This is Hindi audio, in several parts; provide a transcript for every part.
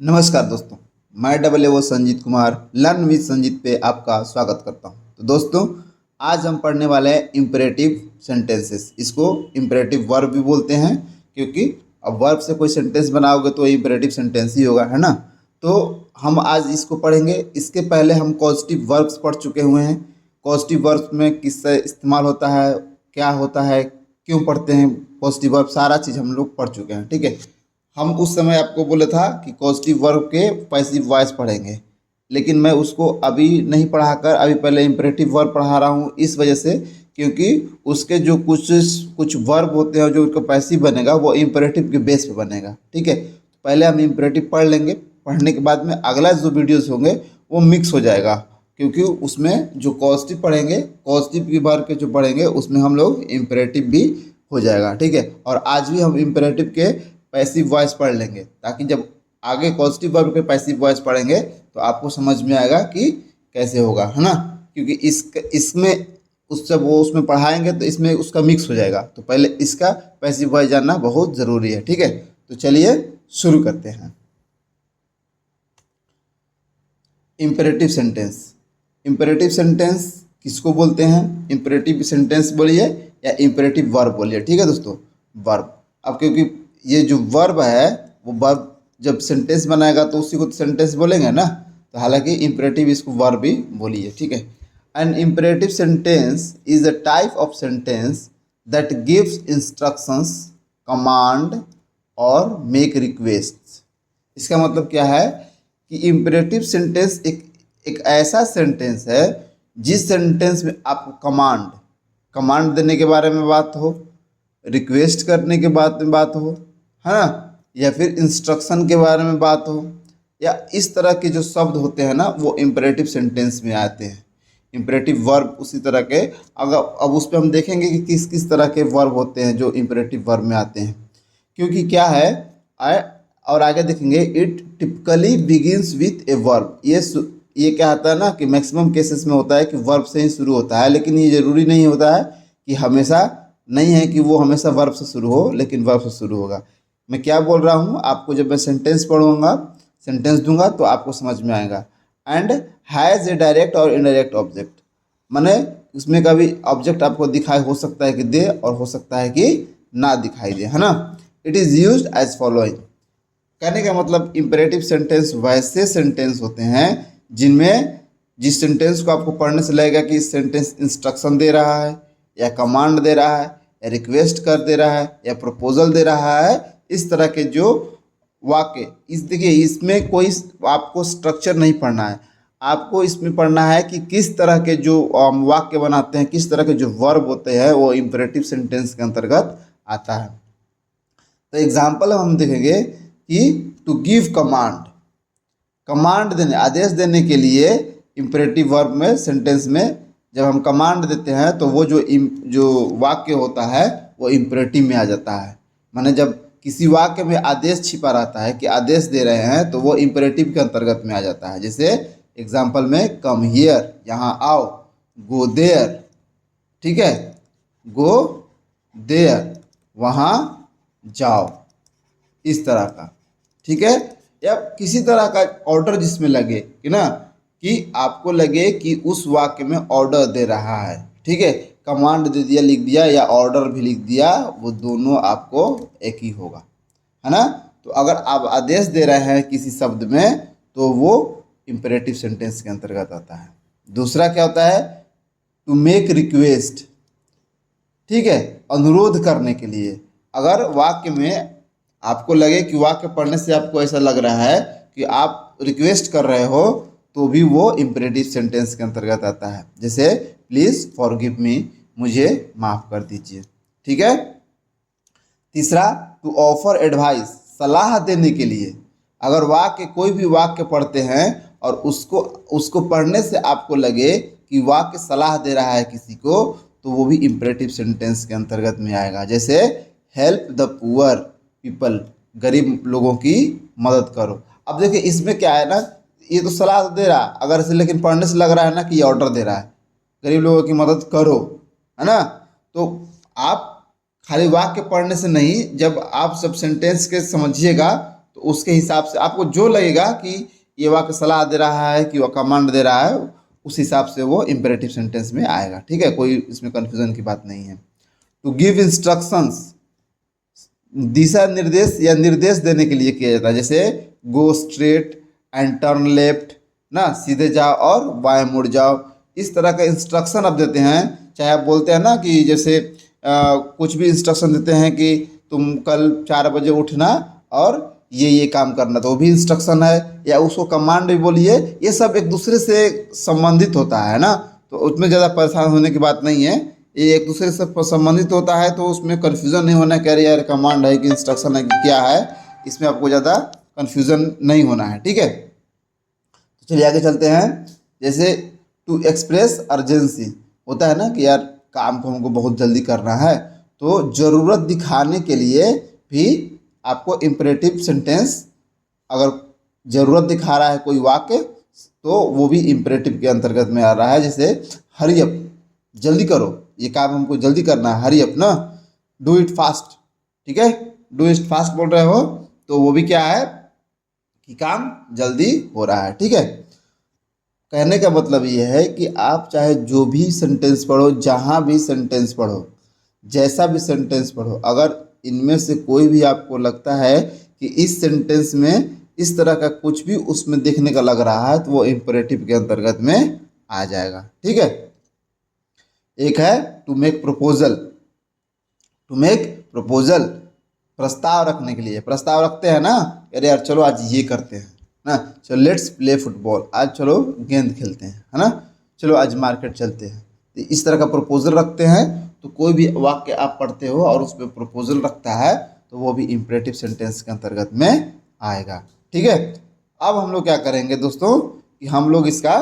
नमस्कार दोस्तों, मैं double Sanjeet Kumar learn with Sanjeet पे आपका स्वागत करता हूं। तो दोस्तों, आज हम पढ़ने वाले हैं इम्परेटिव सेंटेंसेस। इसको इम्परेटिव वर्ब भी बोलते हैं, क्योंकि अब वर्ब से कोई सेंटेंस बनाओगे तो इम्परेटिव सेंटेंस ही होगा, है ना। तो हम आज इसको पढ़ेंगे। इसके पहले हम पॉजिटिव वर्ब्स पढ़ चुके हुए हैं। पॉजिटिव वर्ब्स में किससे इस्तेमाल होता है, क्या होता है, क्यों पढ़ते हैं पॉजिटिव वर्ब, सारा चीज़ हम लोग पढ़ चुके हैं। ठीक है, हम उस समय आपको बोले था कि पॉजिटिव वर्ब के पैसिव वॉइस पढ़ेंगे, लेकिन मैं उसको अभी नहीं पढ़ाकर अभी पहले इम्परेटिव वर्ब पढ़ा रहा हूँ। इस वजह से, क्योंकि उसके जो कुछ वर्ब होते हैं जो उसका पैसिव बनेगा वो इम्परेटिव के बेस पे बनेगा। ठीक है, पहले हम इम्परेटिव पढ़ लेंगे। पढ़ने के बाद में अगला जो वीडियोस होंगे वो मिक्स हो जाएगा, क्योंकि उसमें जो पॉजिटिव पढ़ेंगे, पॉजिटिव की वर्ब के जो पढ़ेंगे उसमें हम लोग इम्परेटिव भी हो जाएगा। ठीक है, और आज भी हम इम्परेटिव के पैसिव वॉइस पढ़ लेंगे, ताकि जब आगे पॉजिटिव वर्ब के पैसिव वॉइस पढ़ेंगे तो आपको समझ में आएगा कि कैसे होगा, है ना। क्योंकि इसमें उससे वो उसमें पढ़ाएंगे तो इसमें उसका मिक्स हो जाएगा। तो पहले इसका पैसिव वॉइस जानना बहुत ज़रूरी है। ठीक है, तो चलिए शुरू करते हैं। Imperative sentence. इम्परेटिव सेंटेंस किसको बोलते हैं? इम्परेटिव सेंटेंस बोलिए या इम्परेटिव वर्ब बोलिए। ठीक है दोस्तों, वर्ब। अब क्योंकि ये जो वर्ब है वो वर्ब जब सेंटेंस बनाएगा तो उसी को सेंटेंस बोलेंगे ना, तो हालांकि इम्परेटिव इसको वर्ब भी बोलिए। ठीक है, an imperative sentence is a type of sentence that gives instructions, command और मेक रिक्वेस्ट। इसका मतलब क्या है कि इम्परेटिव सेंटेंस एक ऐसा सेंटेंस है जिस सेंटेंस में आपको कमांड देने के बारे में बात हो, रिक्वेस्ट करने के बात हो, है ना, या फिर इंस्ट्रक्शन के बारे में बात हो, या इस तरह के जो शब्द होते हैं ना वो इम्परेटिव सेंटेंस में आते हैं। इम्परेटिव वर्ब उसी तरह के, अगर अब उस पर हम देखेंगे कि किस किस तरह के वर्ब होते हैं जो इम्परेटिव वर्ब में आते हैं। क्योंकि क्या है, और आगे देखेंगे, it typically begins with a verb. ये क्या होता है ना कि मैक्सिमम केसेस में होता है कि वर्ब से ही शुरू होता है, लेकिन ये ज़रूरी नहीं होता है कि हमेशा, नहीं है कि वो हमेशा वर्ब से शुरू हो, लेकिन वर्ब से शुरू होगा। मैं क्या बोल रहा हूँ आपको, जब मैं सेंटेंस पढ़ूंगा, सेंटेंस दूंगा तो आपको समझ में आएगा। एंड हैज़ ए डायरेक्ट और इनडायरेक्ट ऑब्जेक्ट, माने उसमें कभी ऑब्जेक्ट आपको दिखाई हो सकता है कि दे, और हो सकता है कि ना दिखाई दे, है ना। It is used as following. कहने का मतलब इम्परेटिव सेंटेंस वैसे सेंटेंस होते हैं जिनमें जिस सेंटेंस को आपको पढ़ने से लगेगा कि इस सेंटेंस इंस्ट्रक्शन दे रहा है, या कमांड दे रहा है, या रिक्वेस्ट कर दे रहा है, या प्रपोजल दे रहा है। इस तरह के जो वाक्य, देखिए इसमें कोई आपको स्ट्रक्चर नहीं पढ़ना है, आपको इसमें पढ़ना है कि किस तरह के जो वाक्य बनाते हैं, किस तरह के जो वर्ब होते हैं वो इम्परेटिव सेंटेंस के अंतर्गत आता है। तो एग्जाम्पल हम देखेंगे कि टू गिव कमांड देने, आदेश देने के लिए इम्परेटिव वर्ब में, सेंटेंस में जब हम कमांड देते हैं तो वो जो वाक्य होता है वो इम्परेटिव में आ जाता है। माने जब किसी वाक्य में आदेश छिपा रहता है कि आदेश दे रहे हैं तो वो इम्परेटिव के अंतर्गत में आ जाता है। जैसे एग्जाम्पल में, कम हियर, यहाँ आओ, गो देयर, ठीक है, गो देयर, वहाँ जाओ, इस तरह का। ठीक है, या किसी तरह का ऑर्डर जिसमें लगे कि ना, कि आपको लगे कि उस वाक्य में ऑर्डर दे रहा है। ठीक है, कमांड दे दिया, लिख दिया, या ऑर्डर भी लिख दिया, वो दोनों आपको एक ही होगा, है ना। तो अगर आप आदेश दे रहे हैं किसी शब्द में तो वो इम्परेटिव सेंटेंस के अंतर्गत आता है। दूसरा क्या होता है, टू मेक रिक्वेस्ट। ठीक है, अनुरोध करने के लिए। अगर वाक्य में आपको लगे कि वाक्य पढ़ने से आपको ऐसा लग रहा है कि आप रिक्वेस्ट कर रहे हो, तो भी वो इम्परेटिव सेंटेंस के अंतर्गत आता है। जैसे प्लीज़ फॉरगिव मी, मुझे माफ़ कर दीजिए। ठीक है। तीसरा, टू ऑफर एडवाइस, सलाह देने के लिए। अगर कोई भी वाक्य पढ़ते हैं और उसको पढ़ने से आपको लगे कि वाक्य सलाह दे रहा है किसी को, तो वो भी इम्परेटिव सेंटेंस के अंतर्गत में आएगा। जैसे हेल्प द पुअर पीपल, गरीब लोगों की मदद करो। अब देखिए इसमें क्या है ना, ये तो सलाह दे रहा अगर से, लेकिन पढ़ने से लग रहा है ना कि ये ऑर्डर दे रहा है, गरीब लोगों की मदद करो, है ना। तो आप खाली वाक्य पढ़ने से नहीं, जब आप सब सेंटेंस के समझिएगा तो उसके हिसाब से आपको जो लगेगा कि ये वाक्य सलाह दे रहा है कि वह कमांड दे रहा है, उस हिसाब से वो इम्पेरेटिव सेंटेंस में आएगा। ठीक है, कोई इसमें कन्फ्यूजन की बात नहीं है। टू गिव इंस्ट्रक्शंस, दिशा निर्देश या निर्देश देने के लिए किया जाता है, जैसे गो स्ट्रेट एंड टर्न लेफ्ट ना, सीधे जाओ और बाएं मुड़ जाओ, इस तरह का इंस्ट्रक्शन आप देते हैं। चाहे आप बोलते हैं ना कि जैसे कुछ भी इंस्ट्रक्शन देते हैं कि तुम कल 4 बजे उठना और ये काम करना, तो वो भी इंस्ट्रक्शन है, या उसको कमांड भी बोलिए। ये सब एक दूसरे से संबंधित होता है ना, तो उसमें ज़्यादा परेशान होने की बात नहीं है। ये एक दूसरे से संबंधित होता है, तो उसमें कन्फ्यूज़न नहीं होना, कह रही यार कमांड है कि इंस्ट्रक्शन है कि क्या है, इसमें आपको ज़्यादा कन्फ्यूज़न नहीं होना है। ठीक है, तो चलिए आगे चलते हैं। जैसे टू एक्सप्रेस अर्जेंसी, होता है ना कि यार काम को हमको बहुत जल्दी करना है, तो ज़रूरत दिखाने के लिए भी आपको इम्परेटिव सेंटेंस, अगर ज़रूरत दिखा रहा है कोई वाक्य, तो वो भी इम्परेटिव के अंतर्गत में आ रहा है। जैसे हरी अप, जल्दी करो, ये काम हमको जल्दी करना है, हरी अप ना, डू इट फास्ट। ठीक है, डू इट फास्ट बोल रहे हो, तो वो भी क्या है कि काम जल्दी हो रहा है। ठीक है, कहने का मतलब ये है कि आप चाहे जो भी सेंटेंस पढ़ो, जहाँ भी सेंटेंस पढ़ो, जैसा भी सेंटेंस पढ़ो, अगर इनमें से कोई भी आपको लगता है कि इस सेंटेंस में इस तरह का कुछ भी उसमें देखने का लग रहा है, तो वो इम्परेटिव के अंतर्गत में आ जाएगा। ठीक है, एक है to make proposal. To make proposal, प्रस्ताव रखने के लिए, प्रस्ताव रखते हैं ना, अरे यार चलो आज ये करते हैं ना, चलो लेट्स प्ले फुटबॉल, आज चलो गेंद खेलते हैं, है ना, चलो आज मार्केट चलते हैं, तो इस तरह का प्रपोजल रखते हैं। तो कोई भी वाक्य आप पढ़ते हो और उसमें प्रपोजल रखता है, तो वो भी इम्परेटिव सेंटेंस के अंतर्गत में आएगा। ठीक है, अब हम लोग क्या करेंगे दोस्तों कि हम लोग इसका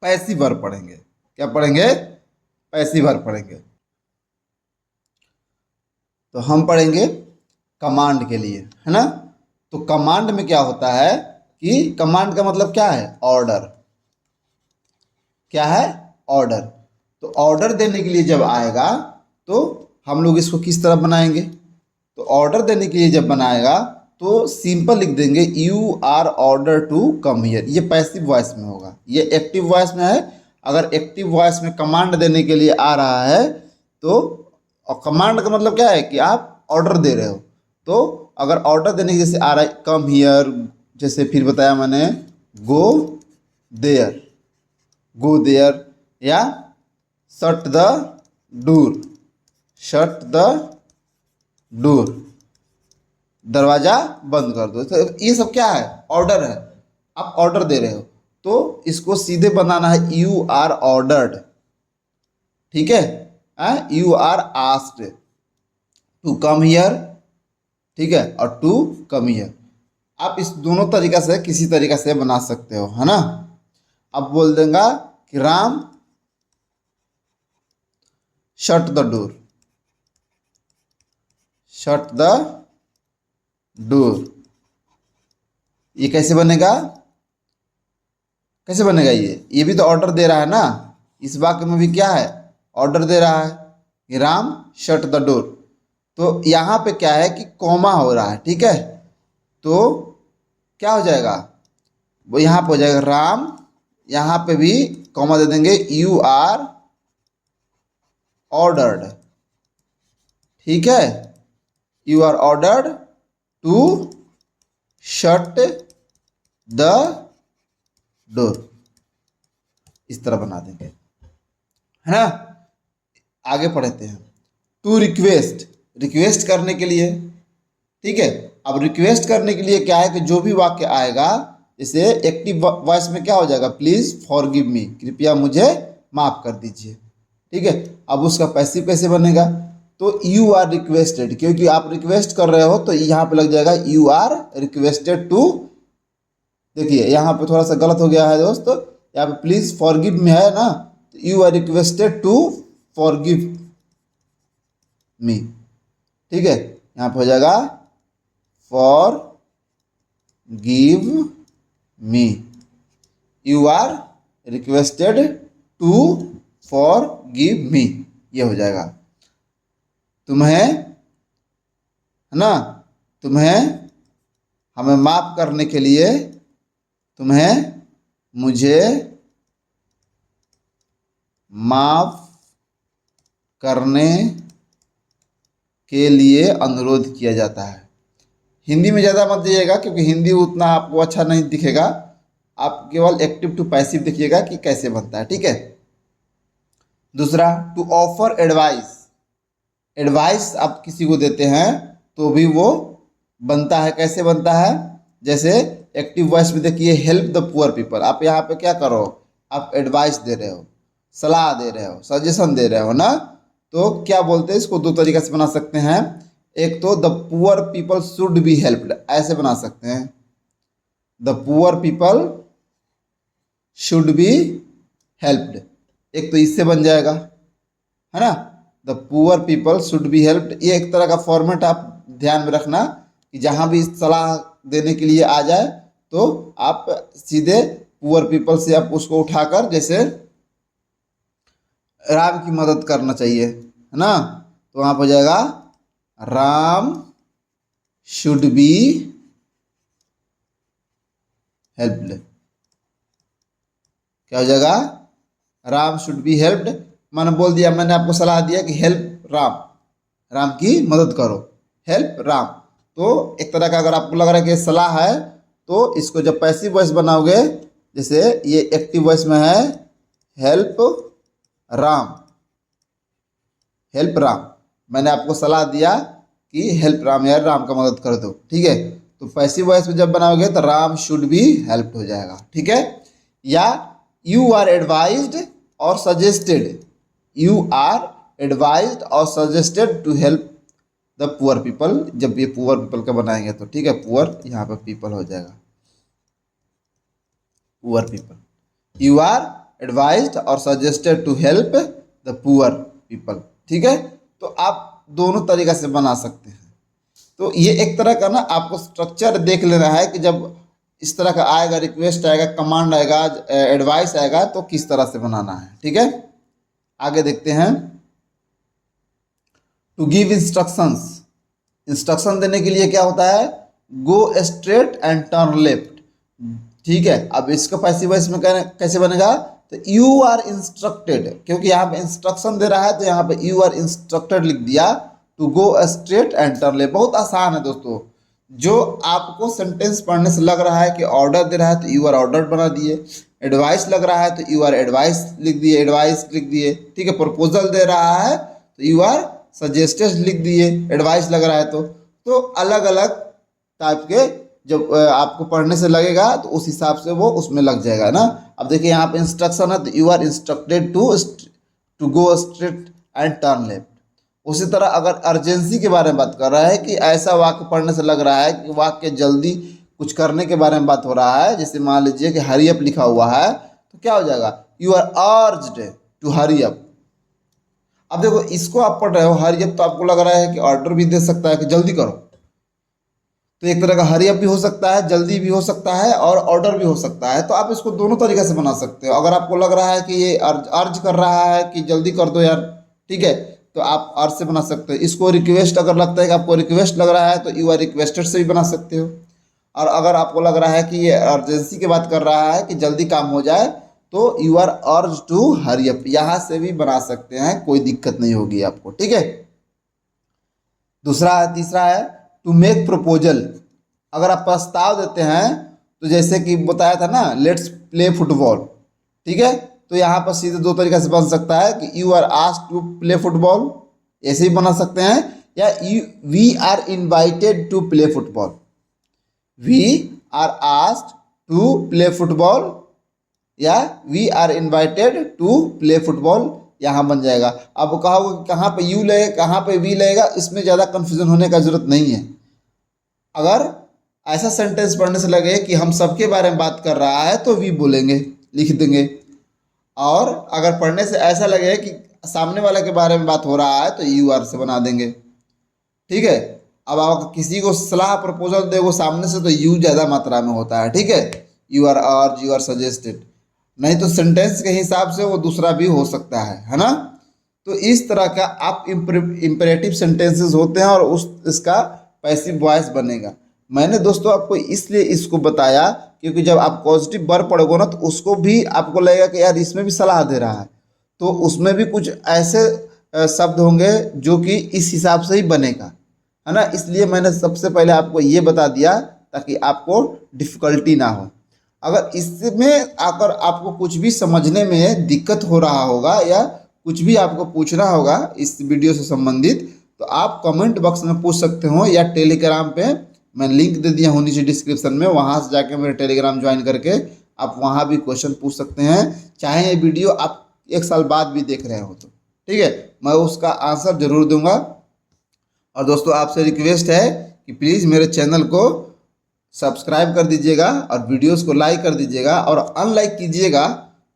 पैसिव वर्ब पढ़ेंगे। क्या पढ़ेंगे? पैसिव वर्ब पढ़ेंगे। तो हम पढ़ेंगे कमांड के लिए, है ना। तो कमांड में क्या होता है कि कमांड का मतलब क्या है? ऑर्डर। क्या है? ऑर्डर। तो ऑर्डर देने के लिए जब आएगा तो हम लोग इसको किस तरह बनाएंगे? तो ऑर्डर देने के लिए जब बनाएगा तो सिंपल लिख देंगे you are order to come here. ये पैसिव वॉइस में होगा, ये एक्टिव वॉइस में है। अगर एक्टिव वॉइस में कमांड देने के लिए आ रहा है तो, और कमांड का मतलब क्या है कि आप ऑर्डर दे रहे हो, तो अगर ऑर्डर देने के जैसे आ रहा है कम हियर, जैसे फिर बताया मैंने गो देयर, गो देयर, या shut the door, shut the door, दरवाजा बंद कर दो। तो ये सब क्या है? ऑर्डर है। आप ऑर्डर दे रहे हो तो इसको सीधे बनाना है यू आर ऑर्डर्ड। ठीक है, you are asked to come here. ठीक है, और टू कम हियर आप इस दोनों तरीका से किसी तरीका से बना सकते हो, है ना। अब बोल देगा कि Ram shut the door, shut the door. ये कैसे बनेगा? कैसे बनेगा? ये भी तो ऑर्डर दे रहा है ना। इस वाक्य में भी क्या है? ऑर्डर दे रहा है कि राम शट द डोर। तो यहाँ पे क्या है कि कॉमा हो रहा है। ठीक है, तो क्या हो जाएगा? वो यहाँ पे हो जाएगा राम, यहाँ पे भी कॉमा दे देंगे यू आर ऑर्डर्ड। ठीक है, you are ordered to shut the door. इस तरह बना देंगे, है ना। आगे पढ़ते हैं। टू रिक्वेस्ट, रिक्वेस्ट करने के लिए। ठीक है, अब रिक्वेस्ट करने के लिए क्या है कि जो भी वाक्य आएगा, जैसे एक्टिव वॉइस में क्या हो जाएगा? प्लीज फॉरगिव मी, कृपया मुझे माफ कर दीजिए। ठीक है, अब उसका पैसिव कैसे बनेगा? तो यू आर रिक्वेस्टेड, क्योंकि आप रिक्वेस्ट कर रहे हो तो यहाँ पे लग जाएगा यू आर रिक्वेस्टेड टू। देखिए यहाँ पे थोड़ा सा गलत हो गया है दोस्त, यहाँ पे प्लीज फॉरगिव मी है ना, तो you are requested to forgive me. ठीक है, यहाँ पे हो जाएगा forgive me, you are requested to forgive me, ये हो जाएगा। तुम्हें, है ना, तुम्हें हमें माफ़ करने के लिए तुम्हें मुझे माफ़ करने के लिए अनुरोध किया जाता है। हिंदी में ज़्यादा मत दीजिएगा क्योंकि हिंदी उतना आपको अच्छा नहीं दिखेगा। आप केवल एक्टिव टू पैसिव देखिएगा कि कैसे बनता है, ठीक है। दूसरा, टू ऑफर एडवाइस। एडवाइस आप किसी को देते हैं तो भी वो बनता है, कैसे बनता है? जैसे एक्टिव वॉइस में देखिए, हेल्प द पुअर पीपल। आप यहाँ पे क्या करो, आप एडवाइस दे रहे हो, सलाह दे रहे हो, सजेशन दे रहे हो ना। तो क्या बोलते हैं इसको, दो तरीके से बना सकते हैं। एक तो the poor people should be helped, ऐसे बना सकते हैं, the poor people should be helped. एक तो इससे बन जाएगा, है ना, the poor people should be helped. ये एक तरह का फॉर्मेट आप ध्यान में रखना कि जहाँ भी सलाह देने के लिए आ जाए तो आप सीधे पुअर पीपल से आप उसको उठाकर, जैसे राम की मदद करना चाहिए, है ना, तो वहाँ पर हो जाएगा राम शुड बी हेल्प्ड। क्या हो जाएगा, राम शुड बी हेल्प्ड। मैंने बोल दिया, मैंने आपको सलाह दिया कि हेल्प राम, राम की मदद करो, हेल्प राम। तो एक तरह का अगर आपको लग रहा है कि सलाह है तो इसको जब पैसिव वॉइस बनाओगे, जैसे ये एक्टिव वॉइस में है हेल्प राम, हेल्प राम, मैंने आपको सलाह दिया कि हेल्प राम, यार राम का मदद कर दो, ठीक है। तो पैसिव वॉइस में जब बनाओगे तो राम शुड बी हेल्प हो जाएगा, ठीक है। या यू आर एडवाइज्ड और सजेस्टेड, यू आर एडवाइज्ड और suggested to help the poor people. जब ये पुअर पीपल का बनाएंगे तो ठीक है, पुअर यहाँ पर पीपल हो जाएगा, poor people. You are advised और suggested to help the poor people, ठीक है। तो आप दोनों तरीका से बना सकते हैं। तो ये एक तरह का ना आपको स्ट्रक्चर देख लेना है कि जब इस तरह का आएगा, रिक्वेस्ट आएगा, कमांड आएगा, एडवाइस आएगा, तो किस तरह से बनाना है, ठीक है। आगे देखते हैं, टू गिव इंस्ट्रक्शंस। इंस्ट्रक्शन देने के लिए क्या होता है, गो स्ट्रेट एंड टर्न लेफ्ट, ठीक है। अब इसका पैसिव वॉइस में कैसे बनेगा, तो यू आर इंस्ट्रक्टेड, क्योंकि यहाँ पे इंस्ट्रक्शन दे रहा है तो यहाँ पे यू आर इंस्ट्रक्टेड लिख दिया, to go straight and turn left. बहुत आसान है दोस्तों, जो आपको सेंटेंस पढ़ने से लग रहा है कि ऑर्डर दे रहा है तो यू आर ऑर्डर बना दिए, एडवाइस लग रहा है तो यू आर एडवाइस लिख दिए, एडवाइस लिख दिए, ठीक है। प्रपोजल दे रहा है तो यू आर सजेस्टेड लिख दिए, एडवाइस लग रहा है तो अलग अलग टाइप के जब आपको पढ़ने से लगेगा तो उस हिसाब से वो उसमें लग जाएगा ना। अब देखिए यहाँ पे इंस्ट्रक्शन है तो you are instructed to go straight and turn left. उसी तरह अगर अर्जेंसी के बारे में बात कर रहा है कि ऐसा वाक्य पढ़ने से लग रहा है कि वाक्य जल्दी कुछ करने के बारे में बात हो रहा है, जैसे मान लीजिए कि हरी अप लिखा हुआ है तो क्या हो जाएगा, you are urged to hurry up. अब देखो इसको आप पढ़ रहे हो हरी अप, तो आपको लग रहा है कि ऑर्डर भी दे सकता है कि जल्दी करो, तो एक तरह का हरी अप भी हो सकता है, जल्दी भी हो सकता है और ऑर्डर भी हो सकता है। तो आप इसको दोनों तरीके से बना सकते हो। अगर आपको लग रहा है कि ये अर्ज कर रहा है कि जल्दी कर दो यार, ठीक है, तो आप अर्ज से बना सकते हो। इसको रिक्वेस्ट अगर लगता है कि आपको रिक्वेस्ट लग रहा है तो यू आर रिक्वेस्टेड से भी बना सकते हो। और अगर आपको लग रहा है कि ये अर्जेंसी की बात कर रहा है कि जल्दी काम हो जाए तो you are urge to hurry up, यहाँ से भी बना सकते हैं, कोई दिक्कत नहीं होगी आपको, ठीक है। तीसरा है टू मेक प्रपोजल। अगर आप प्रस्ताव देते हैं तो जैसे कि बताया था ना, लेट्स प्ले फुटबॉल, ठीक है, तो यहाँ पर सीधे दो तरीके से बन सकता है कि you are asked to play football, ऐसे ही बना सकते हैं, या we are invited to play football, we are asked to play football या we are invited to play football, यहाँ बन जाएगा। अब कहोगे कि कहाँ पे यू लगेगा कहाँ पे वी लगेगा, इसमें ज़्यादा कन्फ्यूजन होने का जरूरत नहीं है। अगर ऐसा सेंटेंस पढ़ने से लगे कि हम सबके बारे में बात कर रहा है तो वी बोलेंगे, लिख देंगे। और अगर पढ़ने से ऐसा लगे कि सामने वाले के बारे में बात हो रहा है तो यू आर से बना देंगे, ठीक है। अब आप किसी को सलाह प्रपोजल दे वो सामने से तो यू ज़्यादा मात्रा में होता है, ठीक है, यू आर अर्ज, यू आर सजेस्टेड। नहीं तो सेंटेंस के हिसाब से वो दूसरा भी हो सकता है ना। तो इस तरह का आप इम्पेरेटिव सेंटेंसेस होते हैं और इसका पैसिव वॉइस बनेगा। मैंने दोस्तों आपको इसलिए इसको बताया क्योंकि जब आप पॉजिटिव वर्ब पढ़ोगे ना तो उसको भी आपको लगेगा कि यार इसमें भी सलाह दे रहा है, तो उसमें भी कुछ ऐसे शब्द होंगे जो कि इस हिसाब से ही बनेगा, है ना। इसलिए मैंने सबसे पहले आपको ये बता दिया ताकि आपको डिफ़िकल्टी ना हो। अगर इसमें आकर आपको कुछ भी समझने में दिक्कत हो रहा होगा या कुछ भी आपको पूछना होगा इस वीडियो से संबंधित, तो आप कमेंट बॉक्स में पूछ सकते हो या टेलीग्राम पे मैं लिंक दे दिया हूँ नीचे डिस्क्रिप्शन में, वहाँ से जाके मेरे टेलीग्राम ज्वाइन करके आप वहाँ भी क्वेश्चन पूछ सकते हैं। चाहे ये वीडियो आप 1 साल बाद भी देख रहे हो तो ठीक है, मैं उसका आंसर ज़रूर दूंगा। और दोस्तों आपसे रिक्वेस्ट है कि प्लीज़ मेरे चैनल को सब्सक्राइब कर दीजिएगा और वीडियोस को लाइक कर दीजिएगा, और अनलाइक कीजिएगा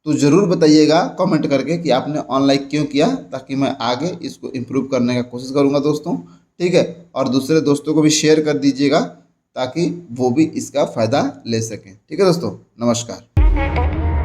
तो ज़रूर बताइएगा कमेंट करके कि आपने अनलाइक क्यों किया, ताकि मैं आगे इसको इम्प्रूव करने का कोशिश करूँगा दोस्तों, ठीक है। और दूसरे दोस्तों को भी शेयर कर दीजिएगा ताकि वो भी इसका फ़ायदा ले सकें, ठीक है दोस्तों। नमस्कार।